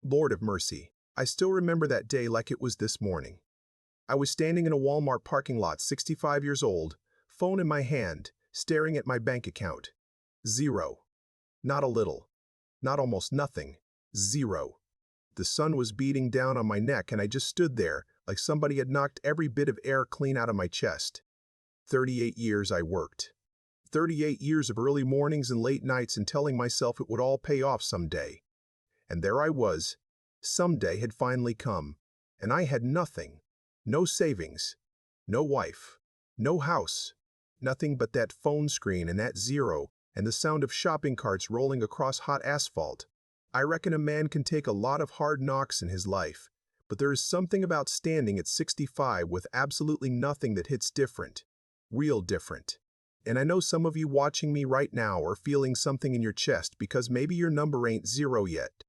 Lord of mercy, I still remember that day like it was this morning. I was standing in a Walmart parking lot, 65 years old, phone in my hand, staring at my bank account. Zero. Not a little. Not almost nothing. Zero. The sun was beating down on my neck and I just stood there like somebody had knocked every bit of air clean out of my chest. 38 years I worked. 38 years of early mornings and late nights and telling myself it would all pay off someday. And there I was. Someday had finally come. And I had nothing. No savings. No wife. No house. Nothing but that phone screen and that zero and the sound of shopping carts rolling across hot asphalt. I reckon a man can take a lot of hard knocks in his life, but there is something about standing at 65 with absolutely nothing that hits different. Real different. And I know some of you watching me right now are feeling something in your chest because maybe your number ain't zero yet.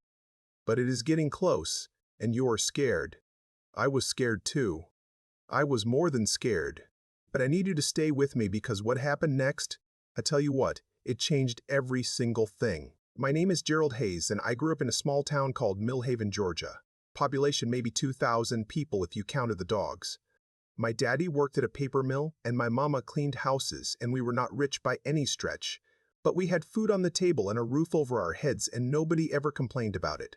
But it is getting close, and you are scared. I was scared too. I was more than scared. But I need you to stay with me because what happened next, I tell you what, it changed every single thing. My name is Gerald Hayes and I grew up in a small town called Millhaven, Georgia. Population maybe 2,000 people if you counted the dogs. My daddy worked at a paper mill and my mama cleaned houses, and we were not rich by any stretch. But we had food on the table and a roof over our heads and nobody ever complained about it.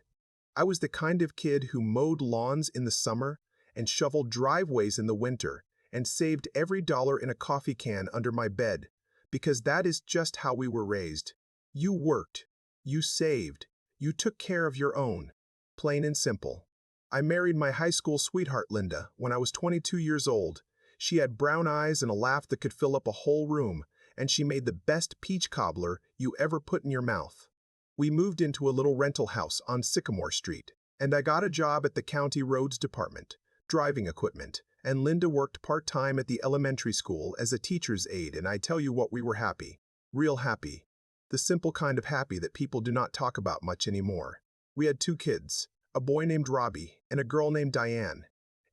I was the kind of kid who mowed lawns in the summer and shoveled driveways in the winter and saved every dollar in a coffee can under my bed, because that is just how we were raised. You worked. You saved. You took care of your own. Plain and simple. I married my high school sweetheart Linda when I was 22 years old. She had brown eyes and a laugh that could fill up a whole room, and she made the best peach cobbler you ever put in your mouth. We moved into a little rental house on Sycamore Street, and I got a job at the county roads department, driving equipment, and Linda worked part-time at the elementary school as a teacher's aide, and I tell you what, we were happy. Real happy. The simple kind of happy that people do not talk about much anymore. We had 2 kids, a boy named Robbie and a girl named Diane.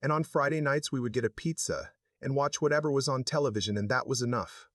And on Friday nights we would get a pizza and watch whatever was on television, and that was enough.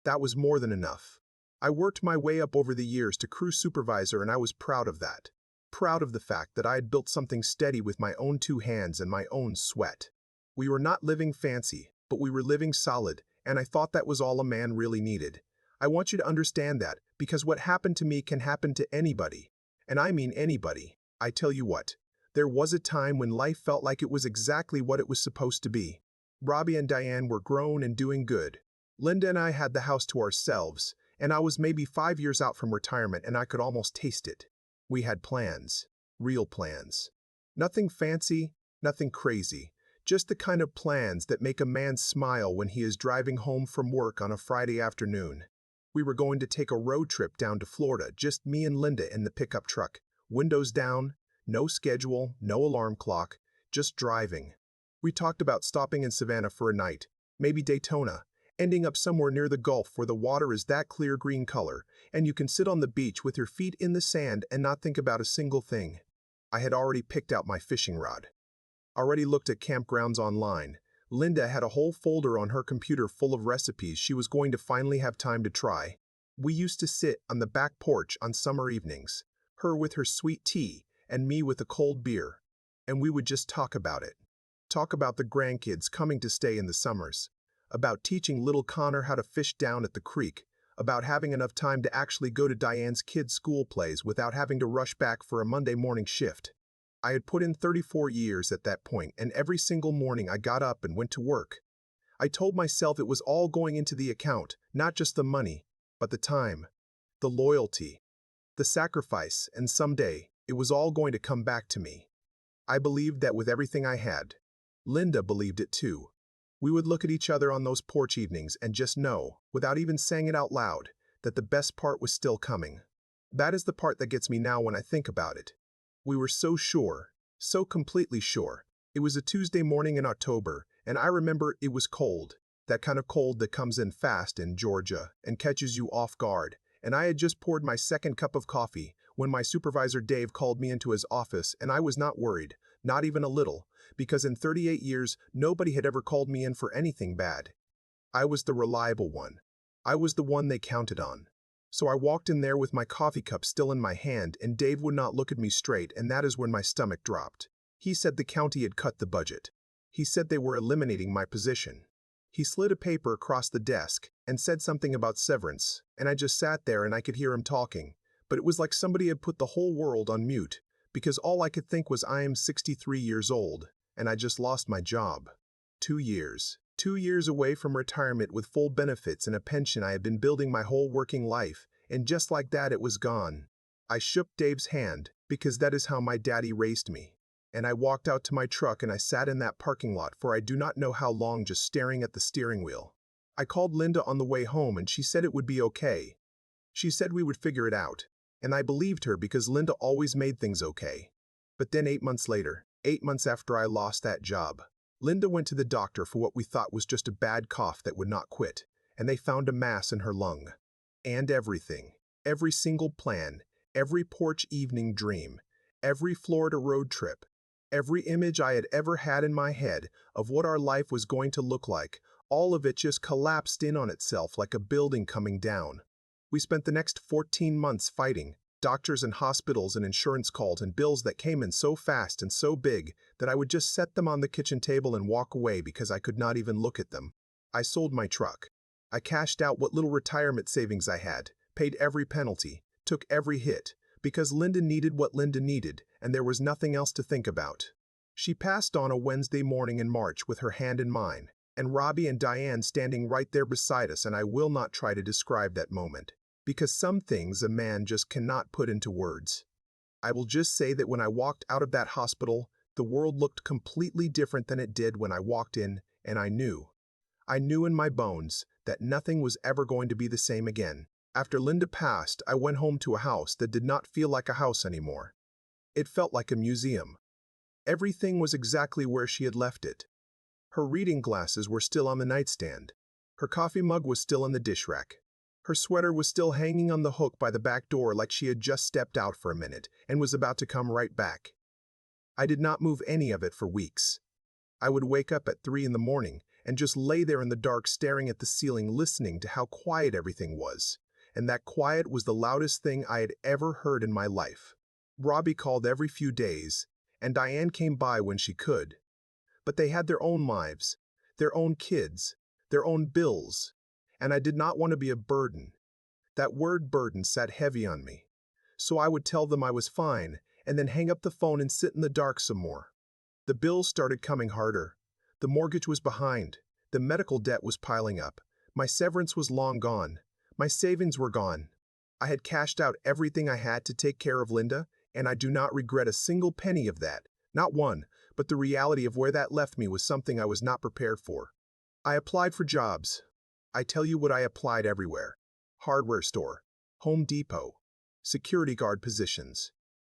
That was more than enough. I worked my way up over the years to crew supervisor, and I was proud of that. Proud of the fact that I had built something steady with my own 2 hands and my own sweat. We were not living fancy, but we were living solid, and I thought that was all a man really needed. I want you to understand that, because what happened to me can happen to anybody. And I mean anybody. I tell you what, there was a time when life felt like it was exactly what it was supposed to be. Robbie and Diane were grown and doing good. Linda and I had the house to ourselves, and I was maybe 5 years out from retirement and I could almost taste it. We had plans. Real plans. Nothing fancy, nothing crazy. Just the kind of plans that make a man smile when he is driving home from work on a Friday afternoon. We were going to take a road trip down to Florida, just me and Linda in the pickup truck. Windows down, no schedule, no alarm clock, just driving. We talked about stopping in Savannah for a night, maybe Daytona, ending up somewhere near the Gulf where the water is that clear green color, and you can sit on the beach with your feet in the sand and not think about a single thing. I had already picked out my fishing rod. Already looked at campgrounds online. Linda had a whole folder on her computer full of recipes she was going to finally have time to try. We used to sit on the back porch on summer evenings, her with her sweet tea and me with a cold beer, and we would just talk about it. Talk about the grandkids coming to stay in the summers, about teaching little Connor how to fish down at the creek, about having enough time to actually go to Diane's kids' school plays without having to rush back for a Monday morning shift. I had put in 34 years at that point, and every single morning I got up and went to work. I told myself it was all going into the account, not just the money, but the time, the loyalty, the sacrifice, and someday it was all going to come back to me. I believed that with everything I had. Linda believed it too. We would look at each other on those porch evenings and just know, without even saying it out loud, that the best part was still coming. That is the part that gets me now when I think about it. We were so sure, so completely sure. It was a Tuesday morning in October, and I remember it was cold, that kind of cold that comes in fast in Georgia and catches you off guard, and I had just poured my second cup of coffee when my supervisor Dave called me into his office, and I was not worried, not even a little, because in 38 years nobody had ever called me in for anything bad. I was the reliable one. I was the one they counted on. So I walked in there with my coffee cup still in my hand, and Dave would not look at me straight, and that is when my stomach dropped. He said the county had cut the budget. He said they were eliminating my position. He slid a paper across the desk and said something about severance, and I just sat there and I could hear him talking, but it was like somebody had put the whole world on mute, because all I could think was I am 63 years old, and I just lost my job. 2 years. 2 years away from retirement with full benefits and a pension I had been building my whole working life, and just like that it was gone. I shook Dave's hand, because that is how my daddy raised me. And I walked out to my truck and I sat in that parking lot for I do not know how long, just staring at the steering wheel. I called Linda on the way home and she said it would be okay. She said we would figure it out, and I believed her because Linda always made things okay. But then 8 months later, 8 months after I lost that job, Linda went to the doctor for what we thought was just a bad cough that would not quit, and they found a mass in her lung. And everything, every single plan, every porch evening dream, every Florida road trip, every image I had ever had in my head of what our life was going to look like, all of it just collapsed in on itself like a building coming down. We spent the next 14 months fighting, doctors and hospitals and insurance calls and bills that came in so fast and so big that I would just set them on the kitchen table and walk away because I could not even look at them. I sold my truck. I cashed out what little retirement savings I had, paid every penalty, took every hit, because Linda needed what Linda needed, and there was nothing else to think about. She passed on a Wednesday morning in March with her hand in mine, and Robbie and Diane standing right there beside us, and I will not try to describe that moment, because some things a man just cannot put into words. I will just say that when I walked out of that hospital, the world looked completely different than it did when I walked in, and I knew in my bones that nothing was ever going to be the same again. After Linda passed, I went home to a house that did not feel like a house anymore. It felt like a museum. Everything was exactly where she had left it. Her reading glasses were still on the nightstand. Her coffee mug was still in the dish rack. Her sweater was still hanging on the hook by the back door like she had just stepped out for a minute and was about to come right back. I did not move any of it for weeks. I would wake up at 3 in the morning and just lay there in the dark staring at the ceiling listening to how quiet everything was. And that quiet was the loudest thing I had ever heard in my life. Robbie called every few days, and Diane came by when she could. But they had their own lives, their own kids, their own bills, and I did not want to be a burden. That word burden sat heavy on me. So I would tell them I was fine, and then hang up the phone and sit in the dark some more. The bills started coming harder. The mortgage was behind. The medical debt was piling up. My severance was long gone. My savings were gone. I had cashed out everything I had to take care of Linda, and I do not regret a single penny of that. Not one, but the reality of where that left me was something I was not prepared for. I applied for jobs. I tell you what, I applied everywhere. Hardware store, Home Depot, security guard positions,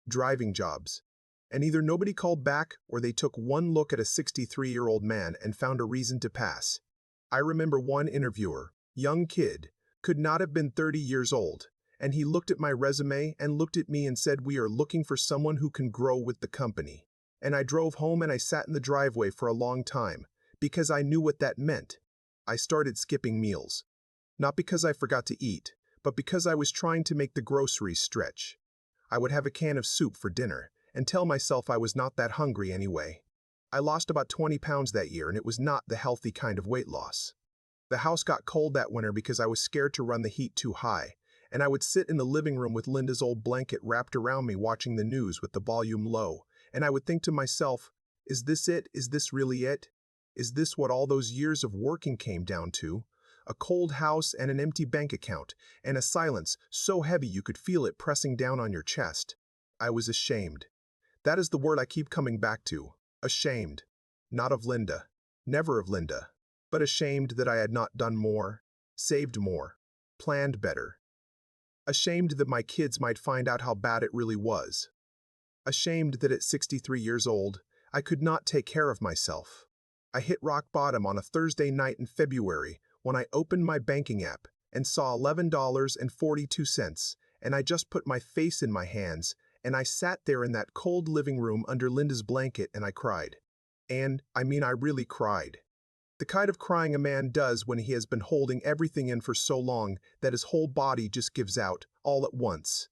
driving jobs. And either nobody called back or they took one look at a 63-year-old man and found a reason to pass. I remember one interviewer, young kid, could not have been 30 years old, and he looked at my resume and looked at me and said, "We are looking for someone who can grow with the company." And I drove home and I sat in the driveway for a long time, because I knew what that meant. I started skipping meals. Not because I forgot to eat, but because I was trying to make the groceries stretch. I would have a can of soup for dinner, and tell myself I was not that hungry anyway. I lost about 20 pounds that year, and it was not the healthy kind of weight loss. The house got cold that winter because I was scared to run the heat too high, and I would sit in the living room with Linda's old blanket wrapped around me watching the news with the volume low, and I would think to myself, is this it? Is this really it? Is this what all those years of working came down to? A cold house and an empty bank account, and a silence so heavy you could feel it pressing down on your chest. I was ashamed. That is the word I keep coming back to. Ashamed. Not of Linda. Never of Linda. But ashamed that I had not done more, saved more, planned better. Ashamed that my kids might find out how bad it really was. Ashamed that at 63 years old, I could not take care of myself. I hit rock bottom on a Thursday night in February when I opened my banking app and saw $11.42, and I just put my face in my hands, and I sat there in that cold living room under Linda's blanket and I cried. And, I mean, I really cried. The kind of crying a man does when he has been holding everything in for so long that his whole body just gives out, all at once.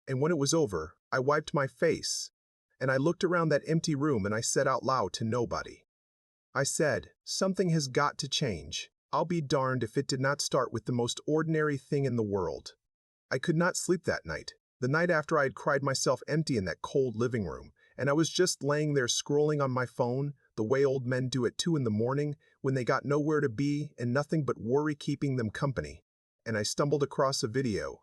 And when it was over, I wiped my face, and I looked around that empty room and I said out loud to nobody. I said, something has got to change. I'll be darned if it did not start with the most ordinary thing in the world. I could not sleep that night, the night after I had cried myself empty in that cold living room, and I was just laying there scrolling on my phone, the way old men do at 2 in the morning when they got nowhere to be and nothing but worry keeping them company. And I stumbled across a video.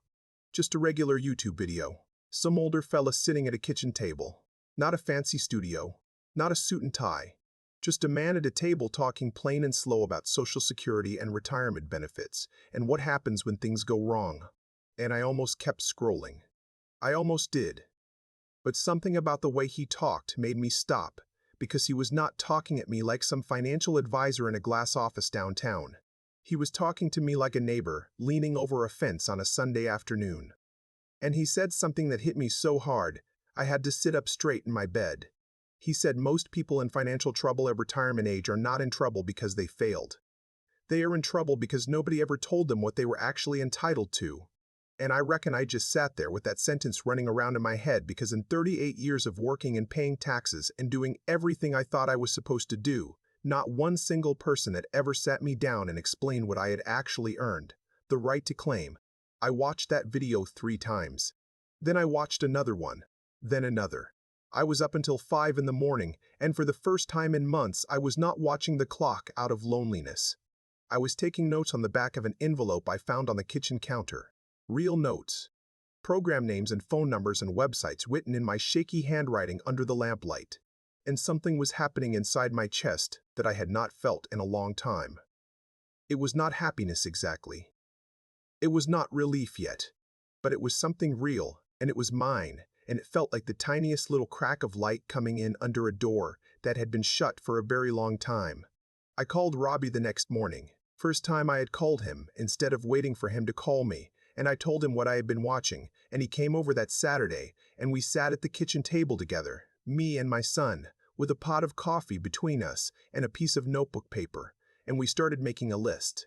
Just a regular YouTube video. Some older fella sitting at a kitchen table. Not a fancy studio. Not a suit and tie. Just a man at a table talking plain and slow about Social Security and retirement benefits and what happens when things go wrong. And I almost kept scrolling. I almost did. But something about the way he talked made me stop, because he was not talking at me like some financial advisor in a glass office downtown. He was talking to me like a neighbor, leaning over a fence on a Sunday afternoon. And he said something that hit me so hard, I had to sit up straight in my bed. He said most people in financial trouble at retirement age are not in trouble because they failed. They are in trouble because nobody ever told them what they were actually entitled to. And I reckon I just sat there with that sentence running around in my head because in 38 years of working and paying taxes and doing everything I thought I was supposed to do, not one single person had ever sat me down and explained what I had actually earned, the right to claim. I watched that video 3 times. Then I watched another one. Then another. I was up until 5 in the morning, and for the first time in months I was not watching the clock out of loneliness. I was taking notes on the back of an envelope I found on the kitchen counter. Real notes. Program names and phone numbers and websites written in my shaky handwriting under the lamplight. And something was happening inside my chest that I had not felt in a long time. It was not happiness exactly. It was not relief yet. But it was something real, and it was mine, and it felt like the tiniest little crack of light coming in under a door that had been shut for a very long time. I called Robbie the next morning. First time I had called him, instead of waiting for him to call me, and I told him what I had been watching, and he came over that Saturday, and we sat at the kitchen table together, me and my son, with a pot of coffee between us and a piece of notebook paper, and we started making a list.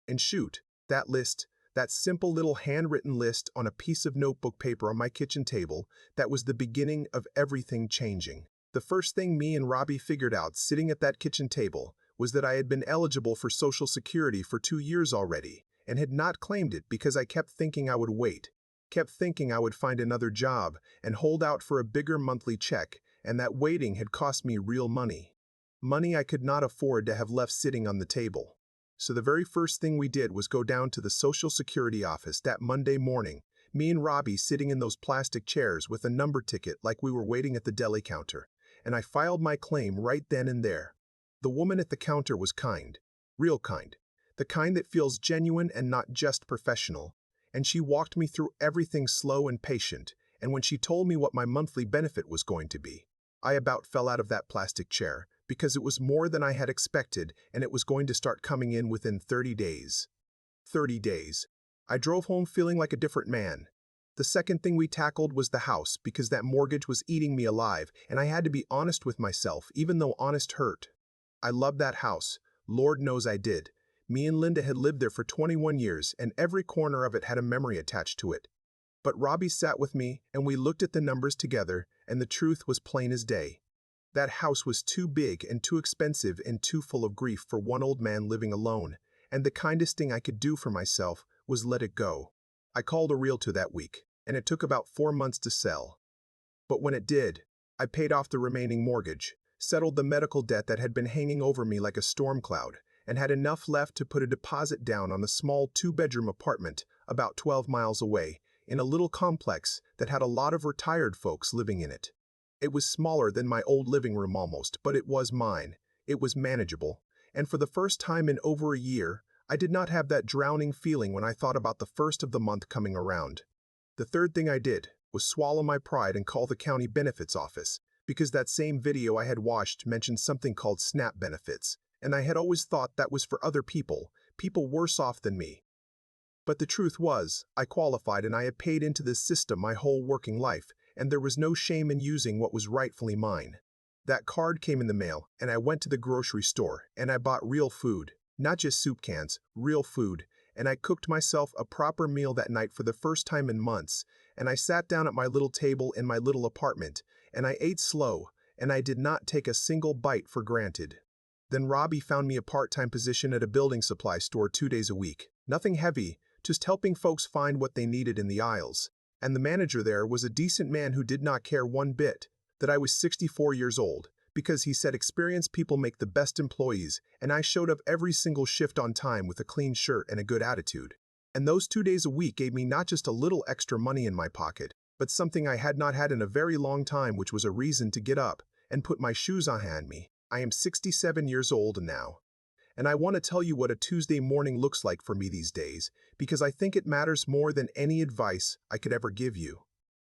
And shoot, that list, that simple little handwritten list on a piece of notebook paper on my kitchen table, that was the beginning of everything changing. The first thing me and Robbie figured out sitting at that kitchen table was that I had been eligible for Social Security for 2 years already, and had not claimed it because I kept thinking I would wait, kept thinking I would find another job and hold out for a bigger monthly check, and that waiting had cost me real money. Money I could not afford to have left sitting on the table. So the very first thing we did was go down to the Social Security office that Monday morning, me and Robbie sitting in those plastic chairs with a number ticket like we were waiting at the deli counter, and I filed my claim right then and there. The woman at the counter was kind, real kind. The kind that feels genuine and not just professional, and she walked me through everything slow and patient, and when she told me what my monthly benefit was going to be, I about fell out of that plastic chair, because it was more than I had expected and it was going to start coming in within 30 days. 30 days. I drove home feeling like a different man. The second thing we tackled was the house because that mortgage was eating me alive and I had to be honest with myself even though honest hurt. I loved that house, Lord knows I did. Me and Linda had lived there for 21 years and every corner of it had a memory attached to it. But Robbie sat with me and we looked at the numbers together and the truth was plain as day. That house was too big and too expensive and too full of grief for one old man living alone, and the kindest thing I could do for myself was let it go. I called a realtor that week, and it took about 4 months to sell. But when it did, I paid off the remaining mortgage, settled the medical debt that had been hanging over me like a storm cloud, and had enough left to put a deposit down on a small 2-bedroom apartment about 12 miles away, in a little complex that had a lot of retired folks living in it. It was smaller than my old living room almost, but it was mine. It was manageable, and for the first time in over a year, I did not have that drowning feeling when I thought about the first of the month coming around. The third thing I did was swallow my pride and call the county benefits office, because that same video I had watched mentioned something called SNAP benefits, and I had always thought that was for other people, people worse off than me. But the truth was, I qualified and I had paid into this system my whole working life, and there was no shame in using what was rightfully mine. That card came in the mail, and I went to the grocery store, and I bought real food. Not just soup cans, real food. And I cooked myself a proper meal that night for the first time in months, and I sat down at my little table in my little apartment, and I ate slow, and I did not take a single bite for granted. Then Robbie found me a part-time position at a building supply store 2 days a week. Nothing heavy, just helping folks find what they needed in the aisles. And the manager there was a decent man who did not care one bit that I was 64 years old, because he said experienced people make the best employees, and I showed up every single shift on time with a clean shirt and a good attitude. And those 2 days a week gave me not just a little extra money in my pocket, but something I had not had in a very long time, which was a reason to get up and put my shoes on me. I am 67 years old now. And I want to tell you what a Tuesday morning looks like for me these days, because I think it matters more than any advice I could ever give you.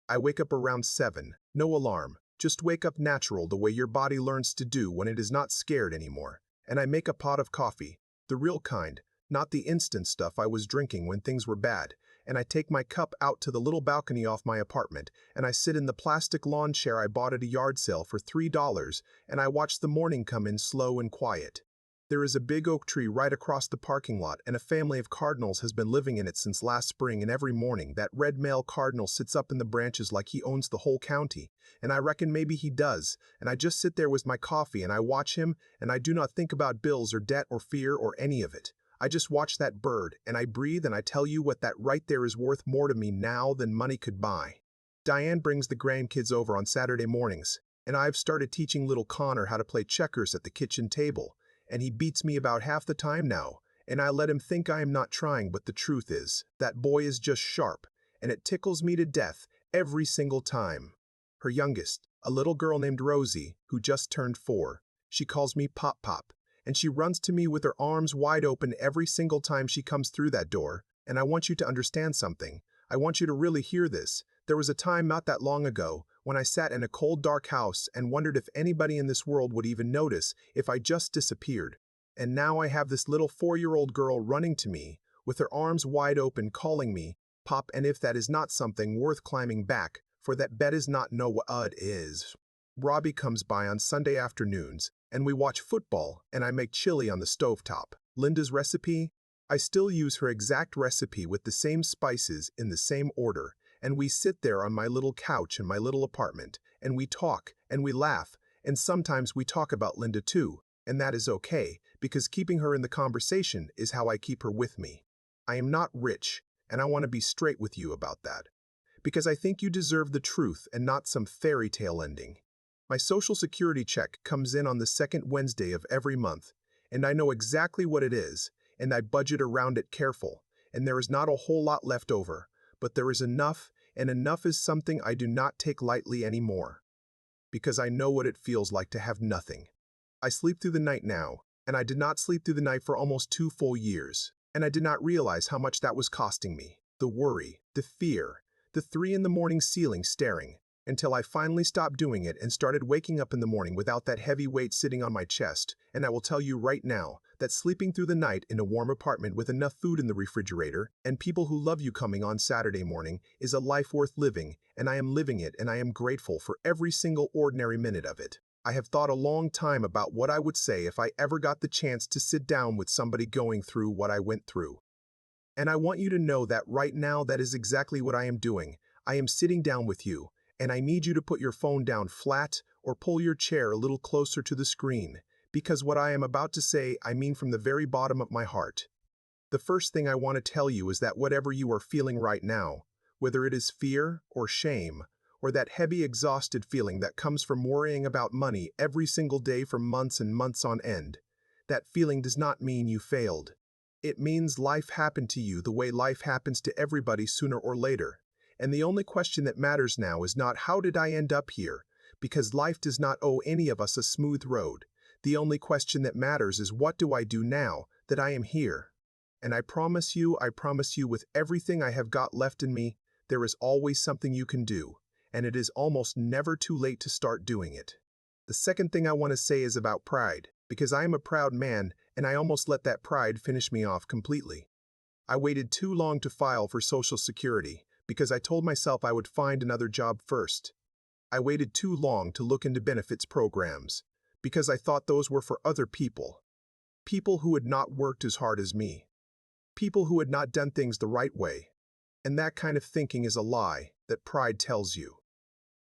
I wake up around 7, no alarm. Just wake up natural, the way your body learns to do when it is not scared anymore. And I make a pot of coffee, the real kind, not the instant stuff I was drinking when things were bad. And I take my cup out to the little balcony off my apartment, and I sit in the plastic lawn chair I bought at a yard sale for $3, and I watch the morning come in slow and quiet. There is a big oak tree right across the parking lot, and a family of cardinals has been living in it since last spring, and every morning that red male cardinal sits up in the branches like he owns the whole county, and I reckon maybe he does, and I just sit there with my coffee and I watch him, and I do not think about bills or debt or fear or any of it. I just watch that bird, and I breathe, and I tell you what, that right there is worth more to me now than money could buy. Diane brings the grandkids over on Saturday mornings, and I've started teaching little Connor how to play checkers at the kitchen table. And he beats me about half the time now, and I let him think I am not trying, but the truth is, that boy is just sharp, and it tickles me to death every single time. Her youngest, a little girl named Rosie, who just turned 4, she calls me Pop Pop, and she runs to me with her arms wide open every single time she comes through that door, and I want you to understand something. I want you to really hear this. There was a time not that long ago when I sat in a cold, dark house and wondered if anybody in this world would even notice if I just disappeared. And now I have this little 4-year-old girl running to me with her arms wide open, calling me Pop, and if that is not something worth climbing back, for that bet is not know what it is. Robbie comes by on Sunday afternoons, and we watch football, and I make chili on the stovetop. Linda's recipe? I still use her exact recipe with the same spices in the same order, and we sit there on my little couch in my little apartment, and we talk, and we laugh, and sometimes we talk about Linda too, and that is okay, because keeping her in the conversation is how I keep her with me. I am not rich, and I want to be straight with you about that, because I think you deserve the truth and not some fairy tale ending. My Social Security check comes in on the second Wednesday of every month, and I know exactly what it is, and I budget around it careful, and there is not a whole lot left over, but there is enough, and enough is something I do not take lightly anymore, because I know what it feels like to have nothing. I sleep through the night now, and I did not sleep through the night for almost 2 full years, and I did not realize how much that was costing me. The worry, the fear, the 3 in the morning ceiling staring, until I finally stopped doing it and started waking up in the morning without that heavy weight sitting on my chest. And I will tell you right now that sleeping through the night in a warm apartment with enough food in the refrigerator and people who love you coming on Saturday morning is a life worth living, and I am living it, and I am grateful for every single ordinary minute of it. I have thought a long time about what I would say if I ever got the chance to sit down with somebody going through what I went through. And I want you to know that right now that is exactly what I am doing. I am sitting down with you, and I need you to put your phone down flat or pull your chair a little closer to the screen, because what I am about to say I mean from the very bottom of my heart. The first thing I want to tell you is that whatever you are feeling right now, whether it is fear or shame, or that heavy exhausted feeling that comes from worrying about money every single day for months and months on end, that feeling does not mean you failed. It means life happened to you the way life happens to everybody sooner or later. And the only question that matters now is not how did I end up here, because life does not owe any of us a smooth road. The only question that matters is what do I do now that I am here? And I promise you with everything I have got left in me, there is always something you can do, and it is almost never too late to start doing it. The second thing I want to say is about pride, because I am a proud man, and I almost let that pride finish me off completely. I waited too long to file for Social Security, because I told myself I would find another job first. I waited too long to look into benefits programs, because I thought those were for other people. People who had not worked as hard as me. People who had not done things the right way. And that kind of thinking is a lie that pride tells you.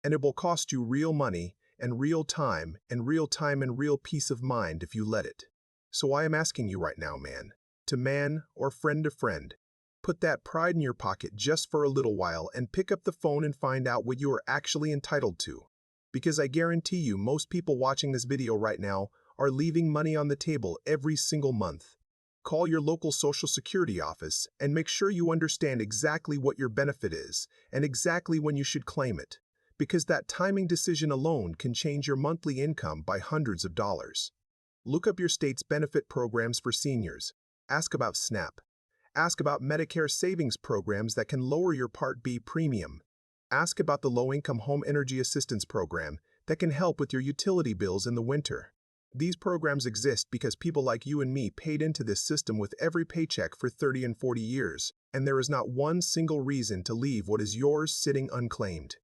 And it will cost you real money and real time and real peace of mind if you let it. So I am asking you right now, man, to man or friend to friend, put that pride in your pocket just for a little while and pick up the phone and find out what you are actually entitled to. Because I guarantee you most people watching this video right now are leaving money on the table every single month. Call your local Social Security office and make sure you understand exactly what your benefit is and exactly when you should claim it, because that timing decision alone can change your monthly income by hundreds of dollars. Look up your state's benefit programs for seniors. Ask about SNAP. Ask about Medicare savings programs that can lower your Part B premium. Ask about the Low-Income Home Energy Assistance Program that can help with your utility bills in the winter. These programs exist because people like you and me paid into this system with every paycheck for 30 and 40 years, and there is not one single reason to leave what is yours sitting unclaimed.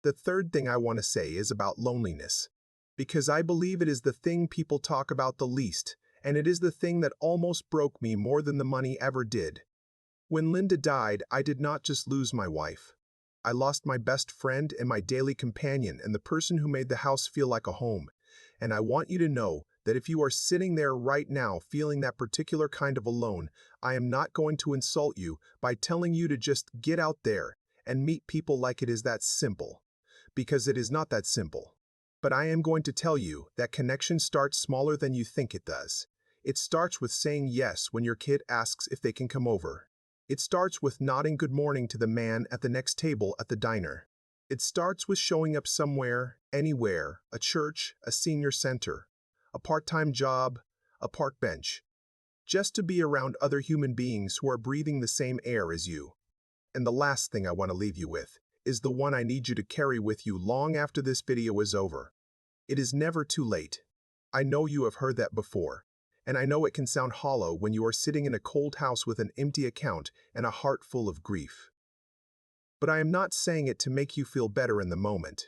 The third thing I want to say is about loneliness, because I believe it is the thing people talk about the least, and it is the thing that almost broke me more than the money ever did. When Linda died, I did not just lose my wife. I lost my best friend and my daily companion and the person who made the house feel like a home. And I want you to know that if you are sitting there right now feeling that particular kind of alone, I am not going to insult you by telling you to just get out there and meet people like it is that simple. Because it is not that simple. But I am going to tell you that connection starts smaller than you think it does. It starts with saying yes when your kid asks if they can come over. It starts with nodding good morning to the man at the next table at the diner. It starts with showing up somewhere, anywhere, a church, a senior center, a part-time job, a park bench, just to be around other human beings who are breathing the same air as you. And the last thing I want to leave you with is the one I need you to carry with you long after this video is over. It is never too late. I know you have heard that before, and I know it can sound hollow when you are sitting in a cold house with an empty account and a heart full of grief. But I am not saying it to make you feel better in the moment.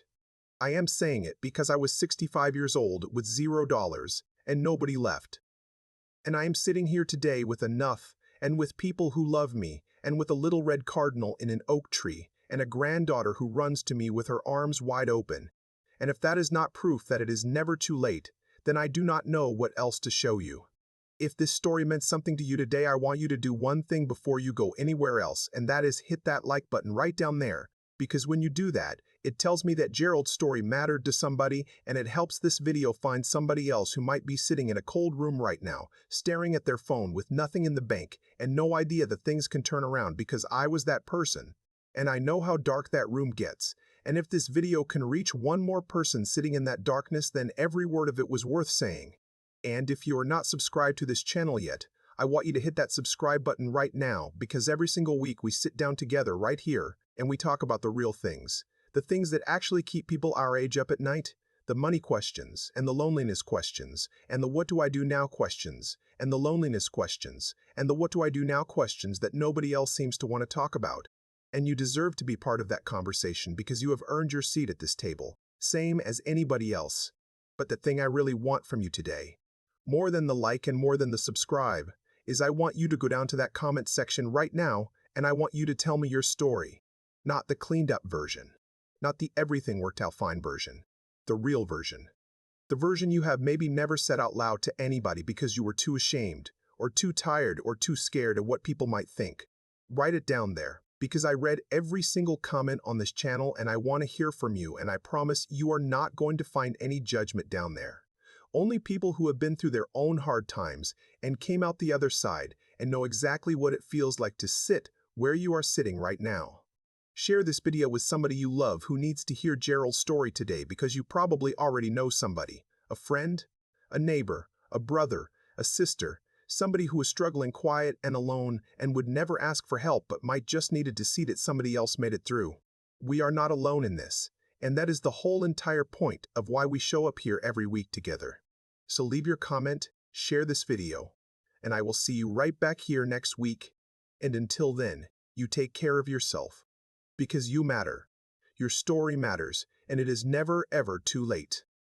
I am saying it because I was 65 years old with $0 and nobody left. And I am sitting here today with enough and with people who love me and with a little red cardinal in an oak tree and a granddaughter who runs to me with her arms wide open. And if that is not proof that it is never too late, then I do not know what else to show you. If this story meant something to you today, I want you to do one thing before you go anywhere else, and that is hit that like button right down there, because when you do that, it tells me that Gerald's story mattered to somebody, and it helps this video find somebody else who might be sitting in a cold room right now, staring at their phone with nothing in the bank, and no idea that things can turn around, because I was that person, and I know how dark that room gets. And if this video can reach one more person sitting in that darkness, then every word of it was worth saying. And if you are not subscribed to this channel yet, I want you to hit that subscribe button right now, because every single week we sit down together right here and we talk about the real things, the things that actually keep people our age up at night, the money questions and the loneliness questions and the what do I do now questions and the loneliness questions and the what do I do now questions that nobody else seems to want to talk about. And you deserve to be part of that conversation because you have earned your seat at this table, same as anybody else. But the thing I really want from you today, more than the like and more than the subscribe, is I want you to go down to that comment section right now and I want you to tell me your story. Not the cleaned up version. Not the everything worked out fine version. The real version. The version you have maybe never said out loud to anybody because you were too ashamed, or too tired, or too scared of what people might think. Write it down there, because I read every single comment on this channel and I want to hear from you, and I promise you are not going to find any judgment down there. Only people who have been through their own hard times and came out the other side and know exactly what it feels like to sit where you are sitting right now. Share this video with somebody you love who needs to hear Gerald's story today, because you probably already know somebody, a friend, a neighbor, a brother, a sister, somebody who is struggling quiet and alone and would never ask for help but might just needed to see that somebody else made it through. We are not alone in this, and that is the whole entire point of why we show up here every week together. So leave your comment, share this video, and I will see you right back here next week. And until then, you take care of yourself. Because you matter. Your story matters, and it is never ever too late.